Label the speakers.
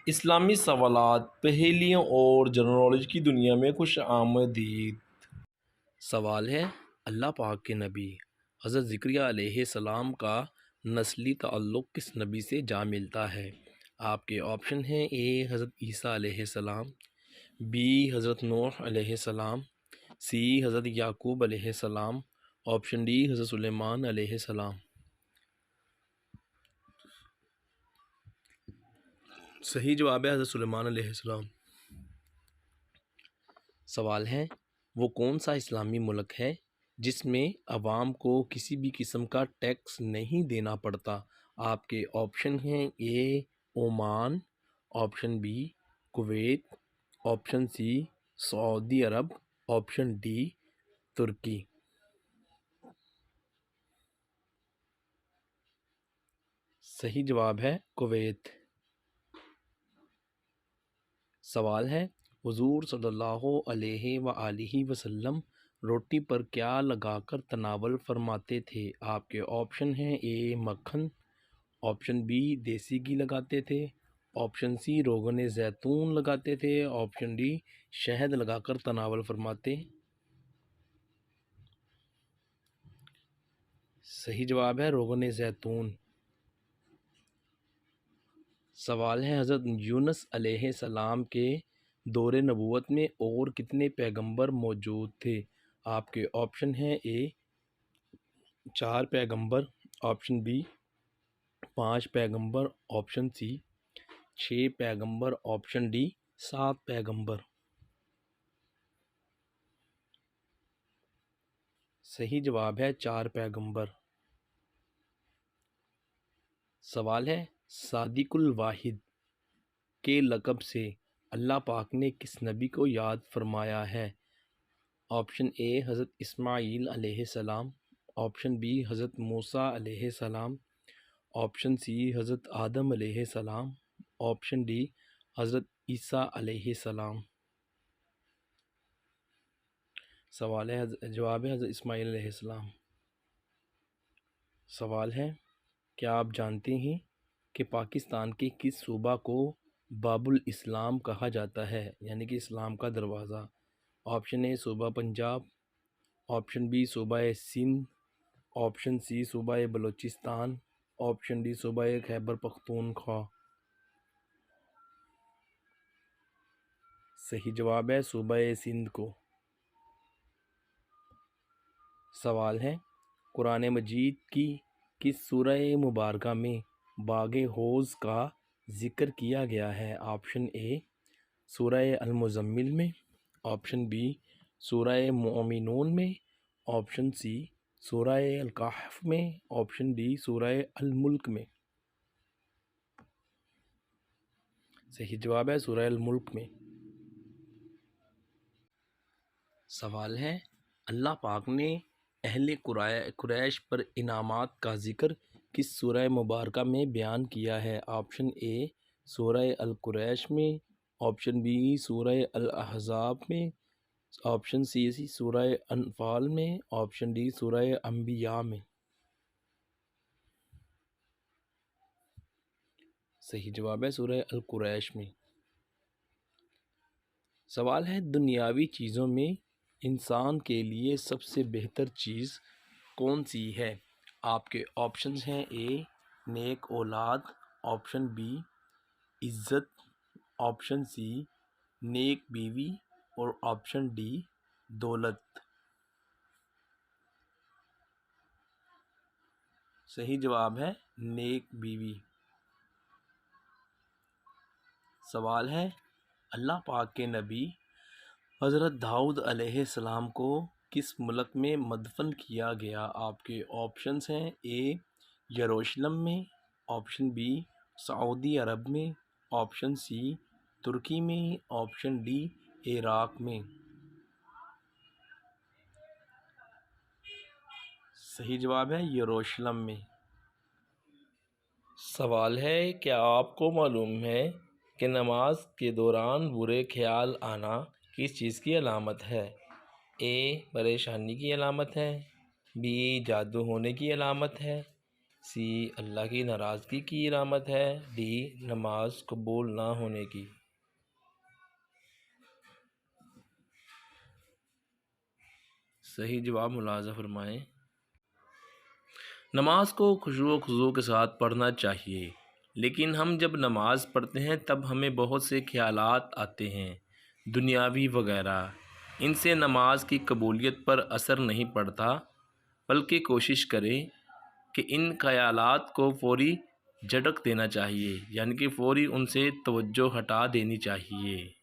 Speaker 1: اسلامی سوالات، پہیلیوں اور جنرل نالج کی دنیا میں خوش آمدید۔ سوال ہے، اللہ پاک کے نبی حضرت زکریا علیہ السلام کا نسلی تعلق کس نبی سے جا ملتا ہے؟ آپ کے آپشن ہیں: اے حضرت عیسیٰ علیہ السلام، بی حضرت نوح علیہ السلام، سی حضرت یعقوب علیہ السلام، آپشن ڈی حضرت سلیمان علیہ السلام۔ صحیح جواب ہے حضرت سلیمان علیہ السلام۔ سوال ہے، وہ کون سا اسلامی ملک ہے جس میں عوام کو کسی بھی قسم کا ٹیکس نہیں دینا پڑتا؟ آپ کے آپشن ہیں: A Oman, option B Kuwait, option C سعودی عرب، آپشن ڈی ترکی۔ صحیح جواب ہے کویت۔ سوال ہے، حضور صلی اللہ علیہ وآلہ وسلم روٹی پر کیا لگا کر تناول فرماتے تھے؟ آپ کے آپشن ہیں: اے مکھن، آپشن بی دیسی گھی لگاتے تھے، آپشن سی روغن زیتون لگاتے تھے، آپشن ڈی شہد لگا کر تناول فرماتے۔ صحیح جواب ہے روغن زیتون۔ سوال ہے، حضرت یونس علیہ السلام کے دور نبوت میں اور کتنے پیغمبر موجود تھے؟ آپ کے آپشن ہیں: اے 4 پیغمبر، آپشن بی 5 پیغمبر، آپشن سی 6 پیغمبر، آپشن ڈی 7 پیغمبر۔ صحیح جواب ہے 4 پیغمبر۔ سوال ہے، صادق الواحد کے لقب سے اللہ پاک نے کس نبی کو یاد فرمایا ہے؟ آپشن اے حضرت اسماعیل علیہ السلام، آپشن بی حضرت موسیٰ علیہ السلام، آپشن سی حضرت آدم علیہ السلام، آپشن ڈی حضرت عیسیٰ علیہ السلام۔ سوال ہے، جواب ہے حضرت اسماعیل علیہ السلام۔ سوال ہے، کیا آپ جانتے ہیں کہ پاکستان کے کس صوبہ کو باب الاسلام کہا جاتا ہے، یعنی کہ اسلام کا دروازہ؟ آپشن اے صوبہ پنجاب، آپشن بی صوبہ سندھ، آپشن سی صوبہ بلوچستان، آپشن ڈی صوبہ خیبر پختونخوا۔ صحیح جواب ہے صوبہ سندھ کو۔ سوال ہے، قرآن مجید کی کس سورہ مبارکہ میں باغ حوض کا ذکر کیا گیا ہے؟ آپشن اے سورہ المزمل میں، آپشن بی سورہ مومنون میں، آپشن سی سورہ الکہف میں، آپشن ڈی سورہ الملک میں۔ صحیح جواب ہے سورہ الملک میں۔ سوال ہے، اللہ پاک نے اہل قریش پر انعامات کا ذکر کس سورہ مبارکہ میں بیان کیا ہے؟ آپشن اے سورہ القریش میں، آپشن بی سورہ الاحزاب میں، آپشن سی سورہ انفال میں، آپشن ڈی سورہ انبیاء میں۔ صحیح جواب ہے سورہ القریش میں۔ سوال ہے، دنیاوی چیزوں میں انسان کے لیے سب سے بہتر چیز کون سی ہے؟ آپ کے آپشنز ہیں: اے نیک اولاد، آپشن بی عزت، آپشن سی نیک بیوی، اور آپشن ڈی دولت۔ صحیح جواب ہے نیک بیوی۔ سوال ہے، اللہ پاک کے نبی حضرت داؤد علیہ السلام کو کس ملک میں مدفن کیا گیا؟ آپ کے آپشنز ہیں: اے یروشلم میں، آپشن بی سعودی عرب میں، آپشن سی ترکی میں، آپشن ڈی عراق میں۔ صحیح جواب ہے یروشلم میں۔ سوال ہے، کیا آپ کو معلوم ہے کہ نماز کے دوران برے خیال آنا کس چیز کی علامت ہے؟ اے پریشانی کی علامت ہے، بی جادو ہونے کی علامت ہے، سی اللہ کی ناراضگی کی علامت ہے، ڈی نماز قبول نہ ہونے کی۔ صحیح جواب ملاحظہ فرمائیں۔ نماز کو خشوع و خضوع کے ساتھ پڑھنا چاہیے، لیکن ہم جب نماز پڑھتے ہیں تب ہمیں بہت سے خیالات آتے ہیں، دنیاوی وغیرہ۔ ان سے نماز کی قبولیت پر اثر نہیں پڑتا، بلکہ کوشش کریں کہ ان خیالات کو فوری جھٹک دینا چاہیے، یعنی کہ فوری ان سے توجہ ہٹا دینی چاہیے۔